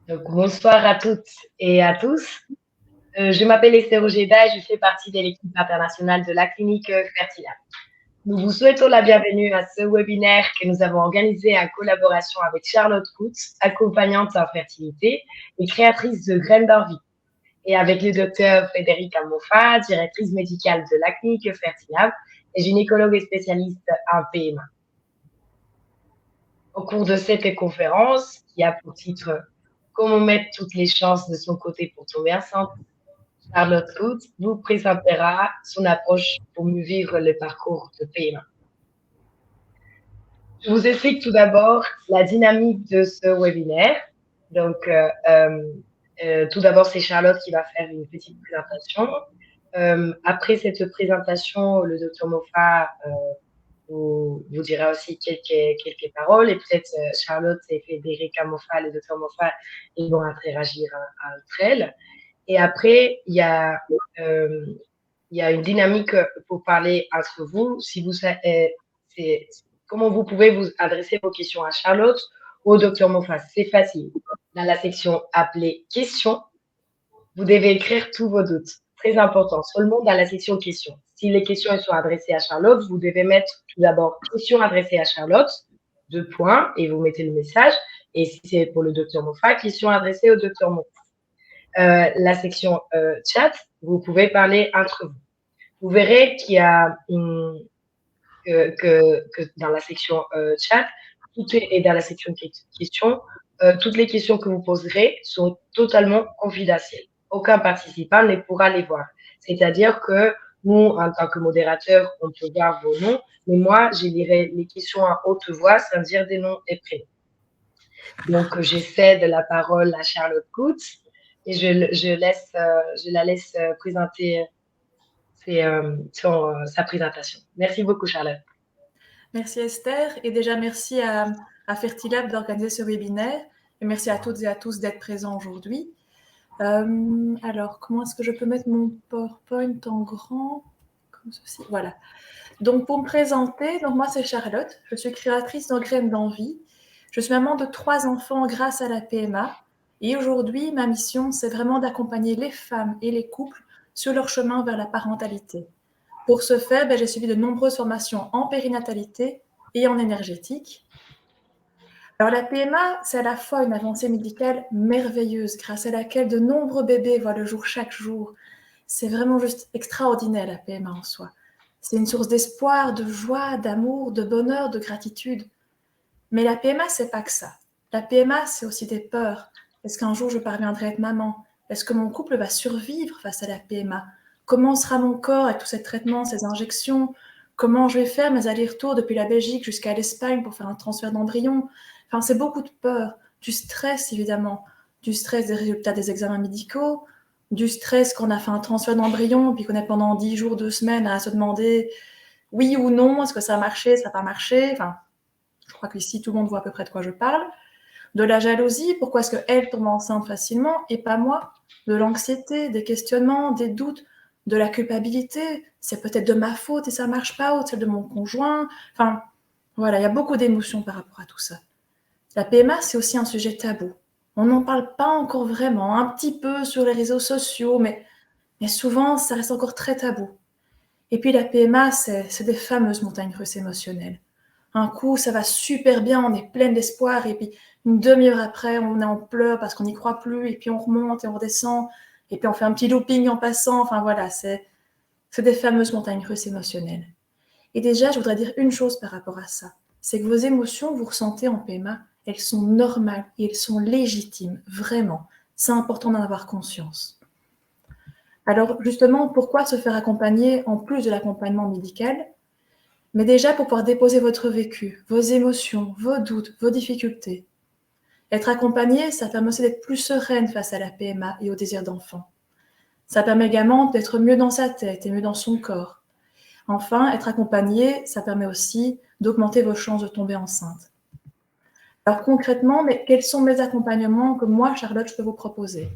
Donc, bonsoir à toutes et à tous. Je m'appelle Esther Ojeda et je fais partie de l'équipe internationale de la clinique Fertila. Nous vous souhaitons la bienvenue à ce webinaire que nous avons organisé en collaboration avec Charlotte Coutts, accompagnante en fertilité et créatrice de Graines d'Envie, et avec le docteur Frédéric Amoffa, directrice médicale de la clinique Fertilab et gynécologue et spécialiste en PMA. Au cours de cette conférence, qui a pour titre Comment mettre toutes les chances de son côté pour tomber enceinte, Charlotte Coutts vous présentera son approche pour mieux vivre le parcours de PMA. Je vous explique tout d'abord la dynamique de ce webinaire. Donc, tout d'abord, c'est Charlotte qui va faire une petite présentation. Après cette présentation, le docteur Moffa vous dira aussi quelques paroles, et peut-être Charlotte et Frédéric Moffa, le docteur Moffa, ils vont interagir entre elles. Et après, il y a une dynamique pour parler entre vous. Si vous, c'est comment vous pouvez vous adresser vos questions à Charlotte ou au docteur Moffa. C'est facile. Dans la section appelée questions, vous devez écrire tous vos doutes. Très important. Seulement dans la section questions. Si les questions sont adressées à Charlotte, vous devez mettre tout d'abord questions adressées à Charlotte, 2 points, et vous mettez le message. Et si c'est pour le docteur Moffa, questions adressées au docteur Moffa. La section chat, vous pouvez parler entre vous. Vous verrez qu'il y a que dans la section chat, et dans la section questions, toutes les questions que vous poserez sont totalement confidentielles. Aucun participant ne pourra les voir. C'est-à-dire que nous, en tant que modérateur, on peut voir vos noms, mais moi, je lirai les questions à haute voix sans dire des noms et prénoms. Donc, je cède la parole à Charlotte Coutts et je la laisse présenter sa présentation. Merci beaucoup, Charlotte. Merci Esther, et déjà merci à Fertilab d'organiser ce webinaire, et merci à toutes et à tous d'être présents aujourd'hui. Alors, comment est-ce que je peux mettre mon PowerPoint en grand comme ceci? Voilà. Donc, pour me présenter, donc moi c'est Charlotte, je suis créatrice de Graines d'Envie. Je suis maman de 3 enfants grâce à la PMA, et aujourd'hui, ma mission, c'est vraiment d'accompagner les femmes et les couples sur leur chemin vers la parentalité. Pour ce faire, j'ai suivi de nombreuses formations en périnatalité et en énergétique. Alors la PMA, c'est à la fois une avancée médicale merveilleuse grâce à laquelle de nombreux bébés voient le jour chaque jour. C'est vraiment juste extraordinaire la PMA en soi. C'est une source d'espoir, de joie, d'amour, de bonheur, de gratitude. Mais la PMA, c'est pas que ça. La PMA, c'est aussi des peurs. Est-ce qu'un jour je parviendrai à être maman? Est-ce que mon couple va survivre face à la PMA? Comment sera mon corps avec tous ces traitements, ces injections? Comment je vais faire mes allers-retours depuis la Belgique jusqu'à l'Espagne pour faire un transfert d'embryon? Enfin, c'est beaucoup de peur, du stress évidemment, du stress des résultats des examens médicaux, du stress qu'on a fait un transfert d'embryon puis qu'on est pendant 10 jours, 2 semaines à se demander oui ou non, est-ce que ça a marché, ça n'a pas marché? Enfin, je crois qu'ici tout le monde voit à peu près de quoi je parle. De la jalousie, pourquoi est-ce qu'elle tombe enceinte facilement et pas moi? De l'anxiété, des questionnements, des doutes, de la culpabilité, c'est peut-être de ma faute et ça marche pas, ou celle de mon conjoint. Enfin, voilà, il y a beaucoup d'émotions par rapport à tout ça. La PMA, c'est aussi un sujet tabou. On n'en parle pas encore vraiment, un petit peu sur les réseaux sociaux, mais souvent, ça reste encore très tabou. Et puis la PMA, c'est des fameuses montagnes russes émotionnelles. Un coup, ça va super bien, on est plein d'espoir, et puis une demi-heure après, on est en pleurs parce qu'on n'y croit plus, et puis on remonte et on redescend, et puis on fait un petit looping en passant. Enfin voilà, c'est des fameuses montagnes russes émotionnelles. Et déjà, je voudrais dire une chose par rapport à ça, c'est que vos émotions, vous ressentez en PMA, elles sont normales et elles sont légitimes, vraiment. C'est important d'en avoir conscience. Alors justement, pourquoi se faire accompagner en plus de l'accompagnement médical? Mais déjà pour pouvoir déposer votre vécu, vos émotions, vos doutes, vos difficultés. Être accompagné, ça permet aussi d'être plus sereine face à la PMA et au désir d'enfant. Ça permet également d'être mieux dans sa tête et mieux dans son corps. Enfin, être accompagné, ça permet aussi d'augmenter vos chances de tomber enceinte. Alors concrètement, mais quels sont mes accompagnements que moi, Charlotte, je peux vous proposer?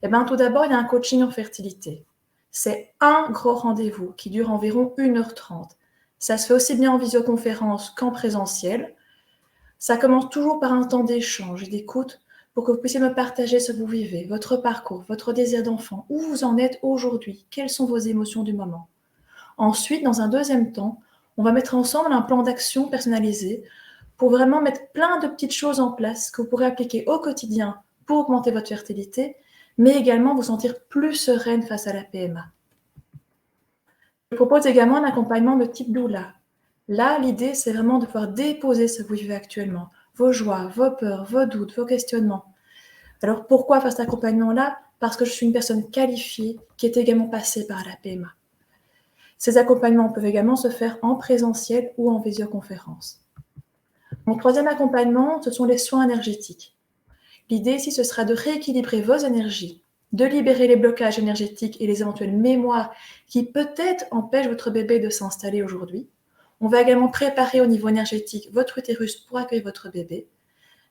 Eh bien, tout d'abord, il y a un coaching en fertilité. C'est un gros rendez-vous qui dure environ 1h30. Ça se fait aussi bien en visioconférence qu'en présentiel. Ça commence toujours par un temps d'échange et d'écoute pour que vous puissiez me partager ce que vous vivez, votre parcours, votre désir d'enfant, où vous en êtes aujourd'hui, quelles sont vos émotions du moment. Ensuite, dans un deuxième temps, on va mettre ensemble un plan d'action personnalisé pour vraiment mettre plein de petites choses en place que vous pourrez appliquer au quotidien pour augmenter votre fertilité, mais également vous sentir plus sereine face à la PMA. Je propose également un accompagnement de type doula. Là, l'idée, c'est vraiment de pouvoir déposer ce que vous vivez actuellement, vos joies, vos peurs, vos doutes, vos questionnements. Alors, pourquoi faire cet accompagnement-là? Parce que je suis une personne qualifiée qui est également passée par la PMA. Ces accompagnements peuvent également se faire en présentiel ou en visioconférence. Mon troisième accompagnement, ce sont les soins énergétiques. L'idée ici, ce sera de rééquilibrer vos énergies, de libérer les blocages énergétiques et les éventuelles mémoires qui peut-être empêchent votre bébé de s'installer aujourd'hui. On va également préparer au niveau énergétique votre utérus pour accueillir votre bébé.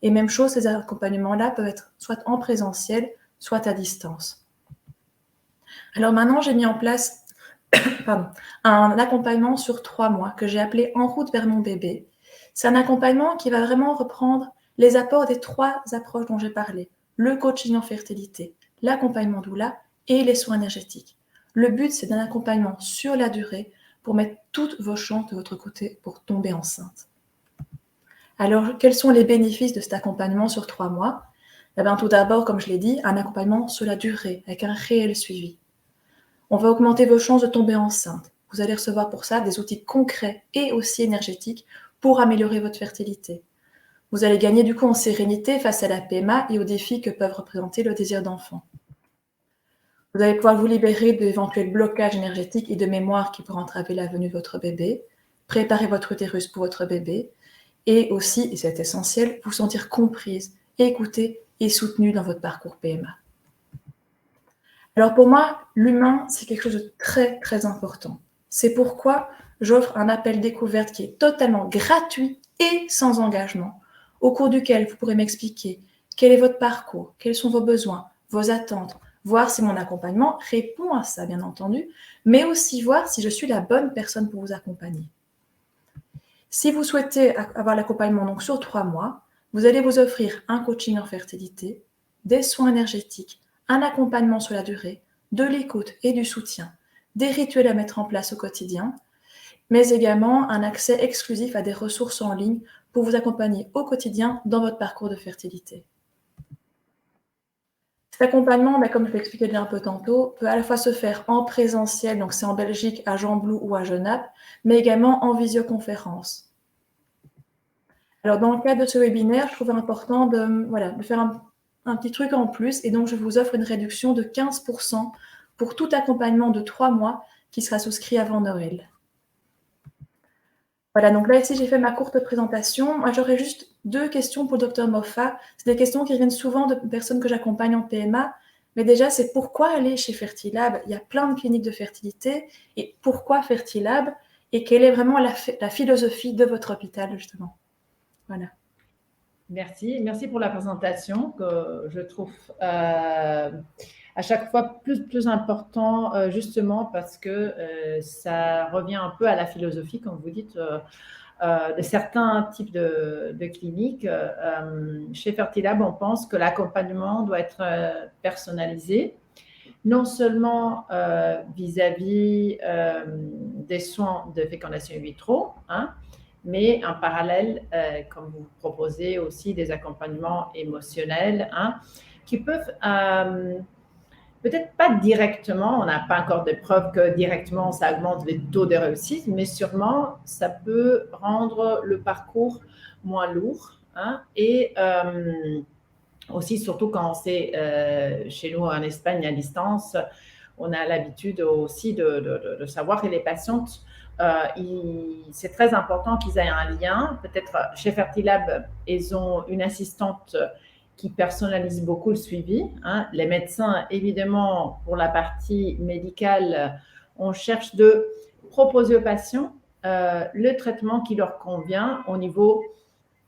Et même chose, ces accompagnements-là peuvent être soit en présentiel, soit à distance. Alors maintenant, j'ai mis en place un accompagnement sur 3 mois que j'ai appelé « En route vers mon bébé ». C'est un accompagnement qui va vraiment reprendre les apports des 3 approches dont j'ai parlé. Le coaching en fertilité, l'accompagnement doula et les soins énergétiques. Le but, c'est d'un accompagnement sur la durée pour mettre toutes vos chances de votre côté pour tomber enceinte. Alors, quels sont les bénéfices de cet accompagnement sur 3 mois? Eh bien, tout d'abord, comme je l'ai dit, un accompagnement sur la durée, avec un réel suivi. On va augmenter vos chances de tomber enceinte. Vous allez recevoir pour ça des outils concrets et aussi énergétiques pour améliorer votre fertilité. Vous allez gagner du coup en sérénité face à la PMA et aux défis que peuvent représenter le désir d'enfant. Vous allez pouvoir vous libérer d'éventuels blocages énergétiques et de mémoires qui pourraient entraver la venue de votre bébé, préparer votre utérus pour votre bébé, et aussi, et c'est essentiel, vous sentir comprise, écoutée et soutenue dans votre parcours PMA. Alors pour moi, l'humain, c'est quelque chose de très, très important. C'est pourquoi j'offre un appel découverte qui est totalement gratuit et sans engagement, au cours duquel vous pourrez m'expliquer quel est votre parcours, quels sont vos besoins, vos attentes, voir si mon accompagnement répond à ça, bien entendu, mais aussi voir si je suis la bonne personne pour vous accompagner. Si vous souhaitez avoir l'accompagnement donc sur 3 mois, vous allez vous offrir un coaching en fertilité, des soins énergétiques, un accompagnement sur la durée, de l'écoute et du soutien, des rituels à mettre en place au quotidien, mais également un accès exclusif à des ressources en ligne pour vous accompagner au quotidien dans votre parcours de fertilité. Cet accompagnement, comme je l'expliquais déjà un peu tantôt, peut à la fois se faire en présentiel, donc c'est en Belgique, à Gembloux ou à Genappe, mais également en visioconférence. Alors dans le cadre de ce webinaire, je trouvais important de faire un petit truc en plus, et donc je vous offre une réduction de 15% pour tout accompagnement de 3 mois qui sera souscrit avant Noël. Voilà, donc là ici j'ai fait ma courte présentation. Moi j'aurais juste 2 questions pour le Dr Moffat. C'est des questions qui reviennent souvent de personnes que j'accompagne en PMA, mais déjà c'est pourquoi aller chez Fertilab? Il y a plein de cliniques de fertilité, et pourquoi Fertilab? Et quelle est vraiment la philosophie de votre hôpital justement? Voilà. Merci pour la présentation que je trouve à chaque fois plus important justement parce que ça revient un peu à la philosophie, comme vous dites, de certains types de cliniques. Chez Fertilab, on pense que l'accompagnement doit être personnalisé, non seulement vis-à-vis des soins de fécondation in vitro, mais en parallèle, comme vous proposez aussi des accompagnements émotionnels qui peuvent peut-être pas directement, on n'a pas encore de preuves que directement ça augmente les taux de réussite, mais sûrement ça peut rendre le parcours moins lourd et aussi surtout quand c'est chez nous en Espagne à distance, on a l'habitude aussi de savoir que les patientes c'est très important qu'ils aient un lien. Peut-être chez Fertilab, ils ont une assistante qui personnalise beaucoup le suivi. Les médecins, évidemment, pour la partie médicale, on cherche de proposer aux patients le traitement qui leur convient au niveau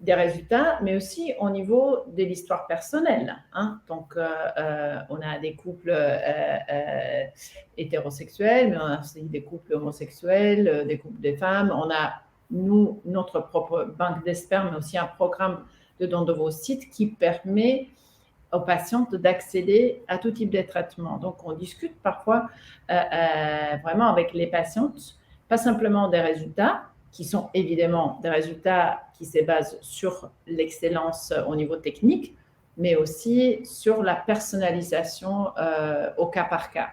des résultats, mais aussi au niveau de l'histoire personnelle. Donc, on a des couples hétérosexuels, mais on a aussi des couples homosexuels, des couples de femmes. On a, nous, notre propre banque d'esperme, mais aussi un programme de don d'ovocytes qui permet aux patientes d'accéder à tout type de traitement. Donc, on discute parfois vraiment avec les patientes, pas simplement des résultats, qui sont évidemment des résultats qui se basent sur l'excellence au niveau technique, mais aussi sur la personnalisation au cas par cas.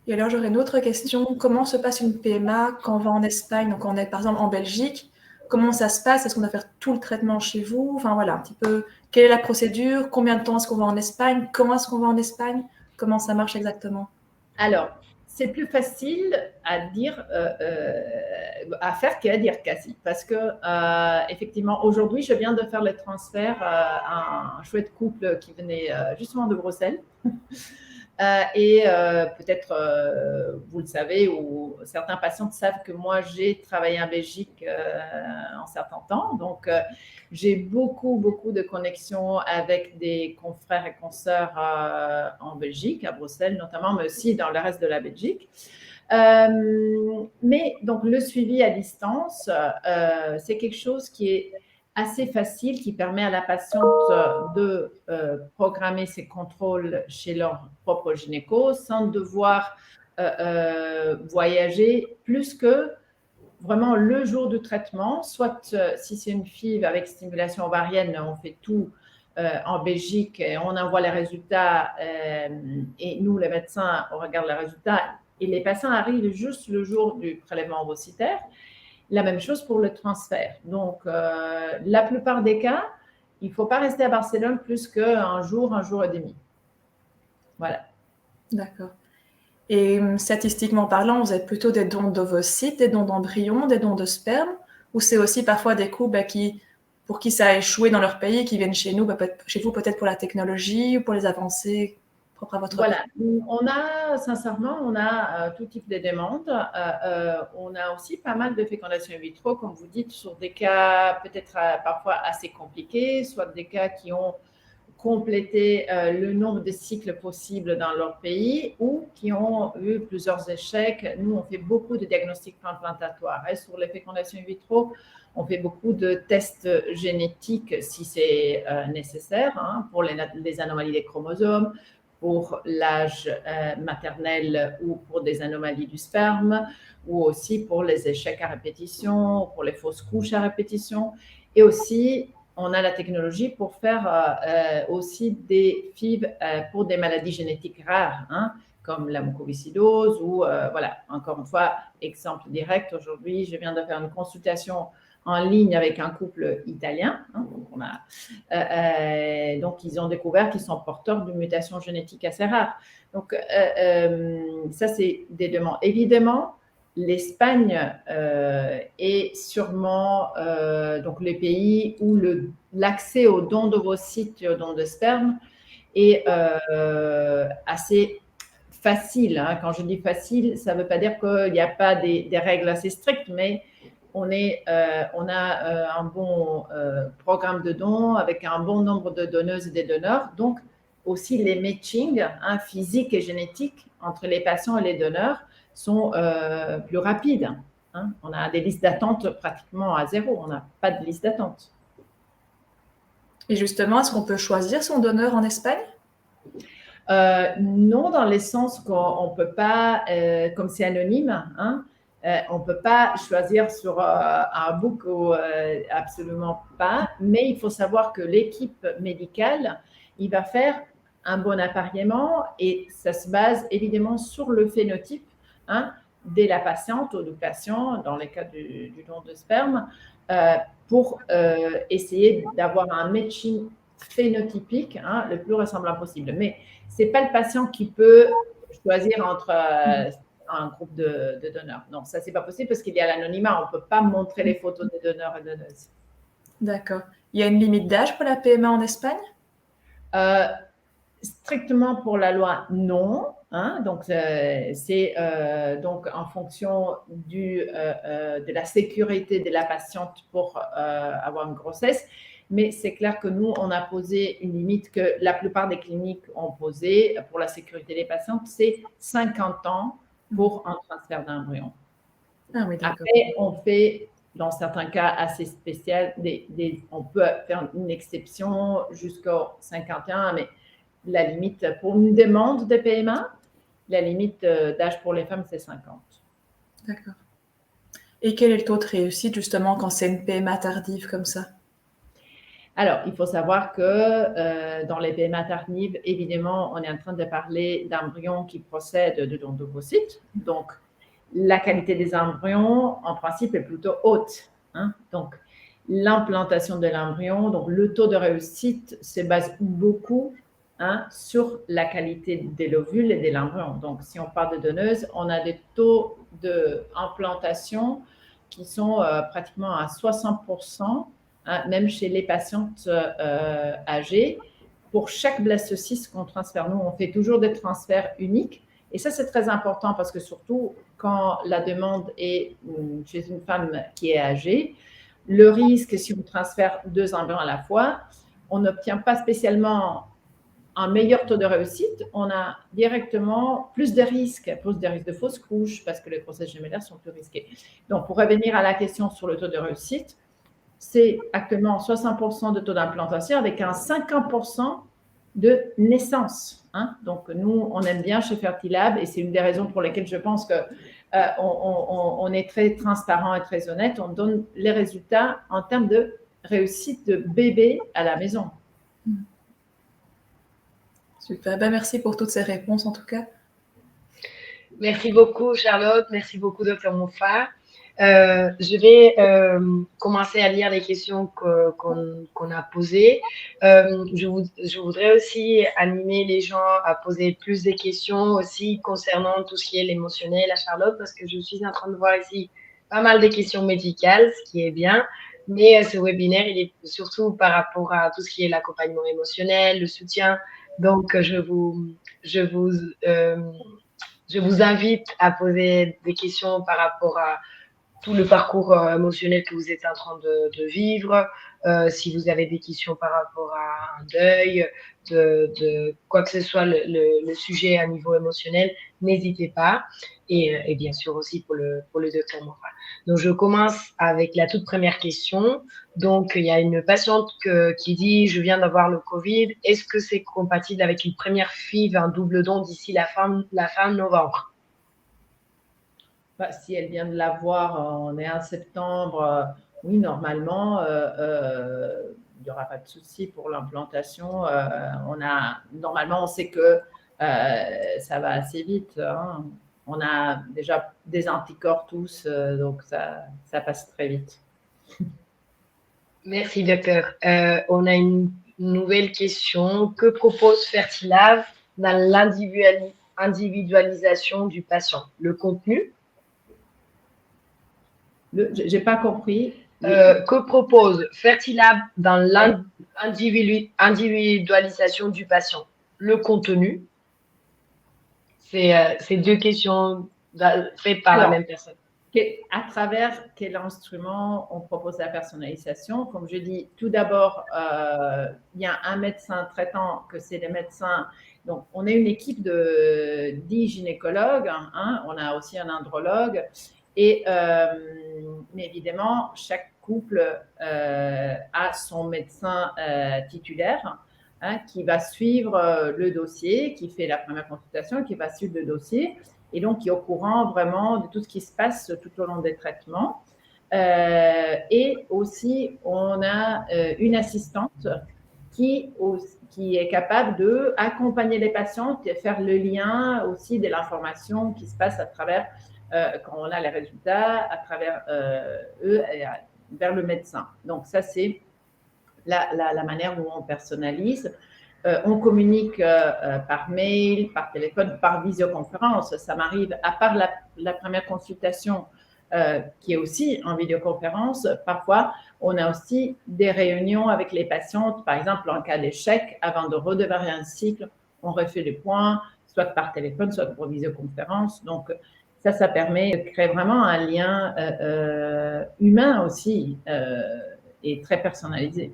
Et alors, j'aurais une autre question. Comment se passe une PMA quand on va en Espagne, donc on est par exemple en Belgique? Comment ça se passe? Est-ce qu'on doit faire tout le traitement chez vous? Enfin voilà, un petit peu, quelle est la procédure? Combien de temps est-ce qu'on va en Espagne? Comment est-ce qu'on va en Espagne? Comment ça marche exactement? Alors, c'est plus facile à dire, à faire qu'à dire quasi. Parce que, effectivement, aujourd'hui, je viens de faire le transfert à un chouette couple qui venait justement de Bruxelles. Et peut-être, vous le savez, ou certains patients savent que moi, j'ai travaillé en Belgique en certain temps. Donc, j'ai beaucoup de connexions avec des confrères et consoeurs en Belgique, à Bruxelles notamment, mais aussi dans le reste de la Belgique. Mais donc, le suivi à distance, c'est quelque chose qui est assez facile, qui permet à la patiente de programmer ses contrôles chez leur propre gynéco sans devoir voyager plus que vraiment le jour du traitement. Soit si c'est une FIV avec stimulation ovarienne, on fait tout en Belgique et on envoie les résultats et nous, les médecins, on regarde les résultats et les patients arrivent juste le jour du prélèvement ovocytaire. La même chose pour le transfert. Donc, la plupart des cas, il ne faut pas rester à Barcelone plus qu'un jour et demi. Voilà. D'accord. Et statistiquement parlant, vous avez plutôt des dons d'ovocytes, des dons d'embryons, des dons de sperme, ou c'est aussi parfois des couples pour qui ça a échoué dans leur pays, qui viennent chez nous, chez vous peut-être pour la technologie ou pour les avancées propres à votre Voilà, on a sincèrement, on a tout type de demandes. On a aussi pas mal de fécondation in vitro, comme vous dites, sur des cas peut-être parfois assez compliqués, soit des cas qui ont complété le nombre de cycles possibles dans leur pays ou qui ont eu plusieurs échecs. Nous, on fait beaucoup de diagnostics implantatoires. Et sur les fécondations in vitro, on fait beaucoup de tests génétiques si c'est nécessaire pour les anomalies des chromosomes, pour l'âge maternel ou pour des anomalies du sperme, ou aussi pour les échecs à répétition, pour les fausses couches à répétition. Et aussi, on a la technologie pour faire aussi des FIV pour des maladies génétiques rares, comme la mucoviscidose ou, voilà, encore une fois, exemple direct, aujourd'hui, je viens de faire une consultation en ligne avec un couple italien. Donc, ils ont découvert qu'ils sont porteurs d'une mutation génétique assez rare. Donc, ça, c'est des demandes. Évidemment, l'Espagne est sûrement donc les pays où l'accès aux dons d'ovocytes et aux dons de sperme est assez facile. Quand je dis facile, ça ne veut pas dire qu'il n'y a pas des règles assez strictes, mais on a un bon programme de dons avec un bon nombre de donneuses et des donneurs. Donc, aussi les matchings physiques et génétiques entre les patients et les donneurs sont plus rapides. On a des listes d'attente pratiquement à zéro. On n'a pas de liste d'attente. Et justement, est-ce qu'on peut choisir son donneur en Espagne? Non, dans le sens qu'on ne peut pas, comme c'est anonyme, on ne peut pas choisir sur un book ou absolument pas, mais il faut savoir que l'équipe médicale, il va faire un bon appariement et ça se base évidemment sur le phénotype de la patiente ou du patient, dans le cas du don de sperme, pour essayer d'avoir un matching phénotypique le plus ressemblant possible. Mais ce n'est pas le patient qui peut choisir entre un groupe de donneurs. Non, ça, ce n'est pas possible parce qu'il y a l'anonymat. On ne peut pas montrer les photos des donneurs et donneuses. D'accord. Il y a une limite d'âge pour la PMA en Espagne? Strictement pour la loi, non. Donc, c'est donc en fonction de la sécurité de la patiente pour avoir une grossesse. Mais c'est clair que nous, on a posé une limite que la plupart des cliniques ont posée pour la sécurité des patientes, c'est 50 ans pour un transfert d'embryon. Ah oui, d'accord. Après, on fait dans certains cas assez spéciaux, on peut faire une exception jusqu'au 51, mais la limite pour une demande de PMA, la limite d'âge pour les femmes, c'est 50. D'accord. Et quel est le taux de réussite justement quand c'est une PMA tardive comme ça? Alors, il faut savoir que dans les PMA tardives, évidemment, on est en train de parler d'embryons qui procèdent de dons d'ovocytes. Donc, la qualité des embryons, en principe, est plutôt haute. Hein. Donc, l'implantation de l'embryon, donc le taux de réussite se base beaucoup sur la qualité de l'ovule et de l'embryon. Donc, si on parle de donneuses, on a des taux d'implantation qui sont pratiquement à 60%, même chez les patientes âgées. Pour chaque blastocyste qu'on transfère, nous, on fait toujours des transferts uniques. Et ça, c'est très important parce que surtout, quand la demande est chez une femme qui est âgée, le risque, si on transfère 2 embryons à la fois, on n'obtient pas spécialement un meilleur taux de réussite, on a directement plus de risques de fausses couches parce que les grossesses gémellaires sont plus risquées. Donc, pour revenir à la question sur le taux de réussite, c'est actuellement 60% de taux d'implantation avec un 50% de naissance. Hein. Donc, nous, on aime bien chez Fertilab et c'est une des raisons pour lesquelles je pense qu'on est très transparent et très honnête. On donne les résultats en termes de réussite de bébé à la maison. Super. Ben, merci pour toutes ces réponses en tout cas. Merci beaucoup, Charlotte. Merci beaucoup, Dr. Moffat. Je vais commencer à lire les questions qu'on a posées. Je voudrais aussi animer les gens à poser plus de questions aussi concernant tout ce qui est l'émotionnel à Charlotte, parce que je suis en train de voir ici pas mal de questions médicales, ce qui est bien. Mais ce webinaire, il est surtout par rapport à tout ce qui est l'accompagnement émotionnel, le soutien. Donc, je vous invite à poser des questions par rapport à tout le parcours émotionnel que vous êtes en train de vivre, si vous avez des questions par rapport à un deuil, de quoi que ce soit le sujet à niveau émotionnel, n'hésitez pas. Et bien sûr aussi pour le docteur Moffat. Donc, je commence avec la toute première question. Donc, il y a une patiente qui dit « Je viens d'avoir le Covid. Est-ce que c'est compatible avec une première FIV, un double don d'ici la fin novembre ?» Si elle vient de l'avoir, on est en septembre, oui, normalement, il n'y aura pas de souci pour l'implantation. Normalement, on sait que ça va assez vite. Hein. On a déjà des anticorps tous, donc ça passe très vite. Merci, docteur. On a une nouvelle question. Que propose Fertilab dans l'individualisation du patient? Le contenu? Je n'ai pas compris. Que propose Fertilab dans l'individualisation du patient? Le contenu? C'est deux questions faites par la même personne. À travers quel instrument on propose la personnalisation? Comme je dis, tout d'abord, il y a un médecin traitant, que c'est les médecins. Donc, on est une équipe de 10 gynécologues, hein, on a aussi un andrologue. Mais évidemment, chaque couple a son médecin titulaire qui va suivre le dossier, qui fait la première consultation, qui va suivre le dossier et donc qui est au courant vraiment de tout ce qui se passe tout au long des traitements. Et aussi, on a une assistante qui est capable d'accompagner les patientes et faire le lien aussi de l'information qui se passe à travers quand on a les résultats à travers eux vers le médecin. Donc, ça, c'est la manière dont on personnalise. On communique par mail, par téléphone, par visioconférence. Ça m'arrive, à part la première consultation qui est aussi en vidéoconférence, parfois, on a aussi des réunions avec les patientes. Par exemple, en cas d'échec, avant de redémarrer un cycle, on refait les points, soit par téléphone, soit par visioconférence. Donc, ça permet de créer vraiment un lien humain aussi et très personnalisé.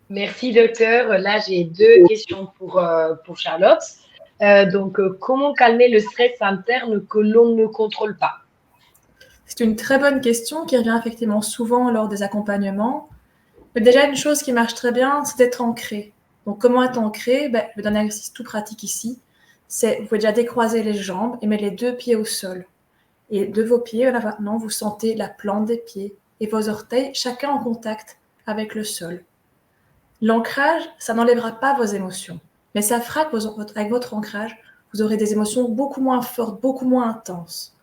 Merci, docteur. Là, j'ai deux questions pour Charlotte. Donc, comment calmer le stress interne que l'on ne contrôle pas? C'est une très bonne question qui revient effectivement souvent lors des accompagnements. Mais déjà, une chose qui marche très bien, c'est d'être ancré. Donc, comment être ancré? Je vais donner un exercice tout pratique ici. Vous pouvez déjà décroiser les jambes et mettre les 2 pieds au sol. Et de vos pieds, là maintenant, vous sentez la plante des pieds et vos orteils, chacun en contact avec le sol. L'ancrage, ça n'enlèvera pas vos émotions, mais ça fera qu'avec votre ancrage, vous aurez des émotions beaucoup moins fortes, beaucoup moins intenses.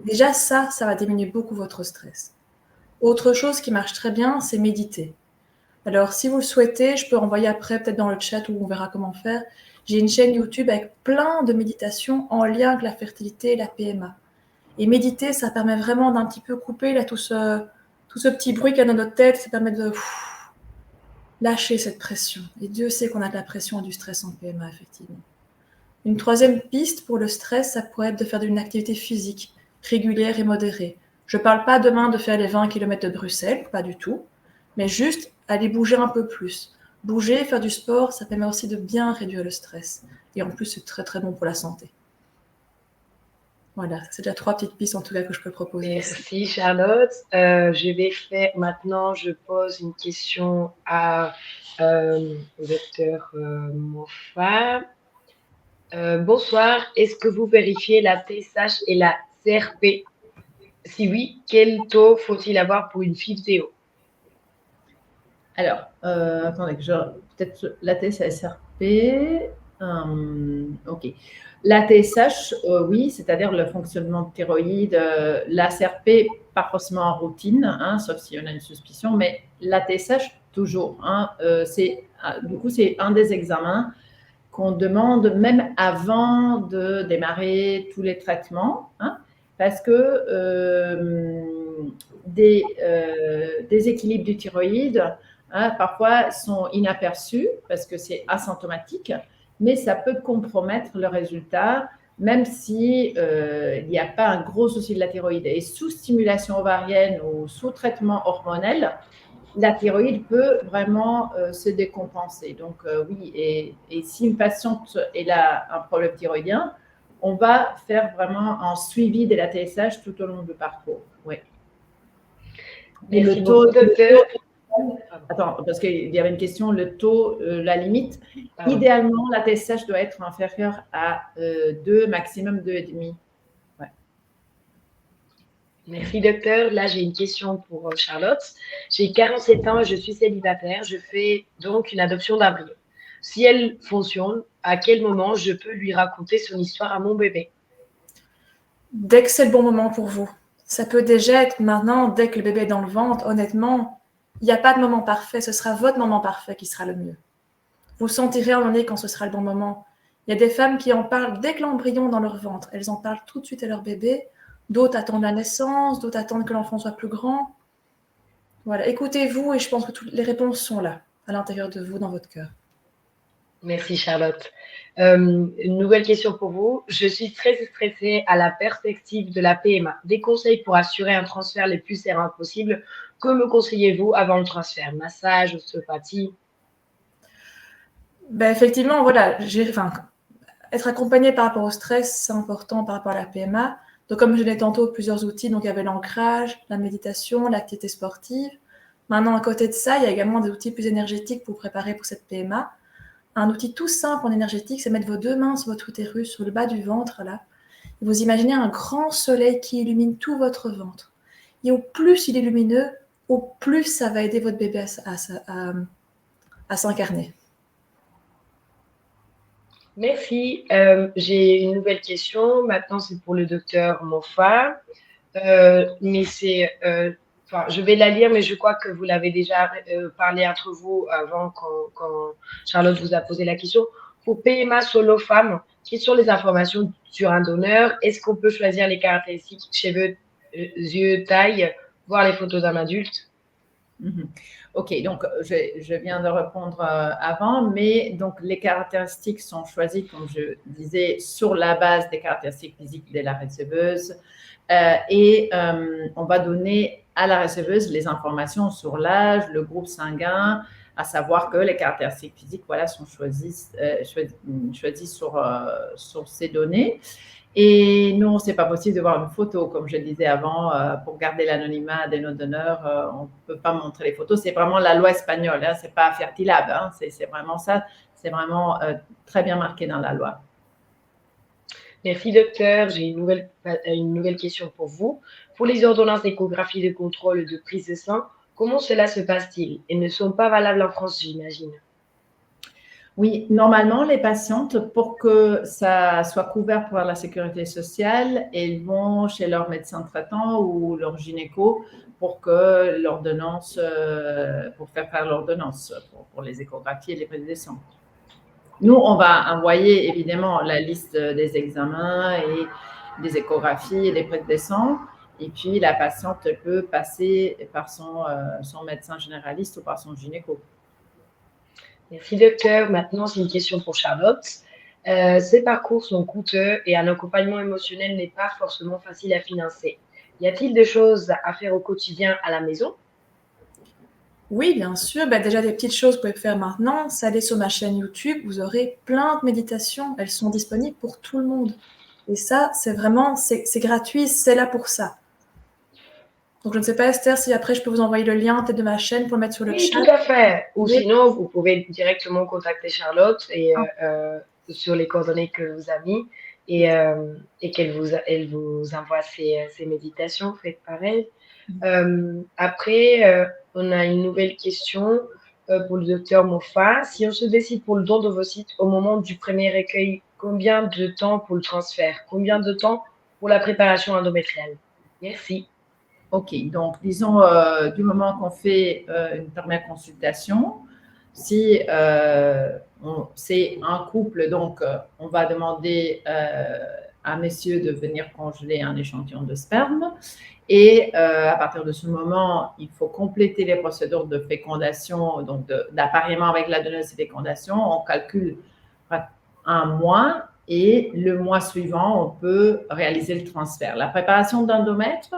Déjà, ça va diminuer beaucoup votre stress. Autre chose qui marche très bien, c'est méditer. Alors, si vous le souhaitez, je peux renvoyer après, peut-être dans le chat où on verra comment faire. J'ai une chaîne YouTube avec plein de méditations en lien avec la fertilité et la PMA. Et méditer, ça permet vraiment d'un petit peu couper là, tout ce petit bruit qu'il y a dans notre tête. Ça permet de lâcher cette pression. Et Dieu sait qu'on a de la pression et du stress en PMA, effectivement. Une troisième piste pour le stress, ça pourrait être de faire une activité physique régulière et modérée. Je ne parle pas demain de faire les 20 km de Bruxelles, pas du tout, mais juste aller bouger un peu plus. Bouger, faire du sport, ça permet aussi de bien réduire le stress. Et en plus, c'est très très bon pour la santé. Voilà, c'est déjà 3 petites pistes en tout cas que je peux proposer. Merci Charlotte. Je pose une question au docteur Moffat. Bonsoir, est-ce que vous vérifiez la TSH et la CRP? Si oui, quel taux faut-il avoir pour une FIV-TO? Alors, attendez, peut-être la TSH-CRP. Ok. La TSH, oui, c'est-à-dire le fonctionnement de thyroïde. La CRP, pas forcément en routine, hein, sauf si on a une suspicion, mais la TSH, toujours. Hein, du coup, c'est un des examens qu'on demande même avant de démarrer tous les traitements, hein, parce que des déséquilibres du thyroïde, hein, parfois sont inaperçus parce que c'est asymptomatique, mais ça peut compromettre le résultat, même si il n'y a pas un gros souci de la thyroïde. Et sous stimulation ovarienne ou sous traitement hormonal, la thyroïde peut vraiment se décompenser. Donc oui, et si une patiente a un problème thyroïdien, on va faire vraiment un suivi de la TSH tout au long du parcours. Oui. Et Merci beaucoup, docteur. Attends, parce qu'il y avait une question, le taux, la limite. Idéalement, la TSH doit être inférieure à 2, maximum 2,5. Ouais. Merci, docteur. Là, j'ai une question pour Charlotte. J'ai 47 ans et je suis célibataire. Je fais donc une adoption d'embryon. Si elle fonctionne, à quel moment je peux lui raconter son histoire à mon bébé? Dès que c'est le bon moment pour vous. Ça peut déjà être maintenant, dès que le bébé est dans le ventre. Honnêtement, il n'y a pas de moment parfait. Ce sera votre moment parfait qui sera le mieux. Vous sentirez à un moment donné quand ce sera le bon moment. Il y a des femmes qui en parlent dès que l'embryon est dans leur ventre. Elles en parlent tout de suite à leur bébé. D'autres attendent la naissance, d'autres attendent que l'enfant soit plus grand. Voilà, écoutez-vous et je pense que toutes les réponses sont là, à l'intérieur de vous, dans votre cœur. Merci Charlotte. Une nouvelle question pour vous. Je suis très stressée à la perspective de la PMA. Des conseils pour assurer un transfert le plus serein possible. Que me conseillez-vous avant le transfert? Massage, ostéopathie? Effectivement, voilà, être accompagné par rapport au stress, c'est important par rapport à la PMA. Donc, comme je l'ai tantôt, plusieurs outils. Donc, il y avait l'ancrage, la méditation, l'activité sportive. Maintenant, à côté de ça, il y a également des outils plus énergétiques pour préparer pour cette PMA. Un outil tout simple en énergétique, c'est mettre vos 2 mains sur votre utérus, sur le bas du ventre, là. Et vous imaginez un grand soleil qui illumine tout votre ventre. Et au plus il est lumineux, au plus ça va aider votre bébé à s'incarner. Merci. J'ai une nouvelle question. Maintenant, c'est pour le docteur Moffat. Je vais la lire, mais je crois que vous l'avez déjà parlé entre vous avant quand Charlotte vous a posé la question. Pour PMA solo femme, quelles sont les informations sur un donneur? Est-ce qu'on peut choisir les caractéristiques, cheveux, yeux, taille, voir les photos d'un adulte? Ok, donc je viens de répondre avant, mais donc les caractéristiques sont choisies, comme je disais, sur la base des caractéristiques physiques de la receveuse et on va donner à la receveuse les informations sur l'âge, le groupe sanguin, à savoir que les caractéristiques physiques, voilà, sont choisies sur ces données. Et nous, c'est pas possible de voir une photo, comme je disais avant, pour garder l'anonymat des nos donneurs. On ne peut pas montrer les photos. C'est vraiment la loi espagnole, hein, c'est pas Fertilab, hein, c'est vraiment ça. C'est vraiment très bien marqué dans la loi. Merci, docteur. J'ai une nouvelle question pour vous. Pour les ordonnances d'échographie de contrôle de prise de sang, comment cela se passe-t-il? Elles ne sont pas valables en France, j'imagine. Oui, normalement, les patientes, pour que ça soit couvert par la sécurité sociale, elles vont chez leur médecin traitant ou leur gynéco pour que l'ordonnance, pour faire l'ordonnance pour les échographies et les prises de sang. Nous, on va envoyer évidemment la liste des examens et des échographies et des prises de sang. Et puis, la patiente peut passer par son médecin généraliste ou par son gynéco. Merci, docteur. Maintenant, c'est une question pour Charlotte. Ces parcours sont coûteux et un accompagnement émotionnel n'est pas forcément facile à financer. Y a-t-il des choses à faire au quotidien à la maison? Oui, bien sûr. Bah, déjà, des petites choses que vous pouvez faire maintenant, c'est aller sur ma chaîne YouTube. Vous aurez plein de méditations. Elles sont disponibles pour tout le monde. Et ça, c'est vraiment, c'est gratuit, c'est là pour ça. Donc, je ne sais pas, Esther, si après, je peux vous envoyer le lien peut-être de ma chaîne pour le mettre sur le Oui, chat. tout à fait. Ou Oui. sinon, vous pouvez directement contacter Charlotte et sur les coordonnées que vous avez mis et elle vous envoie ses méditations. Faites pareil. Après, on a une nouvelle question pour le docteur Moffat. Si on se décide pour le don d'ovocytes au moment du premier recueil, combien de temps pour le transfert? Combien de temps pour la préparation endométriale? Merci. OK, donc disons du moment qu'on fait une première consultation, si c'est un couple, donc on va demander à messieurs de venir congeler un échantillon de sperme. Et à partir de ce moment, il faut compléter les procédures de fécondation, donc d'appareillement avec la donneuse et fécondation. On calcule un mois et le mois suivant, on peut réaliser le transfert. La préparation d'endomètre,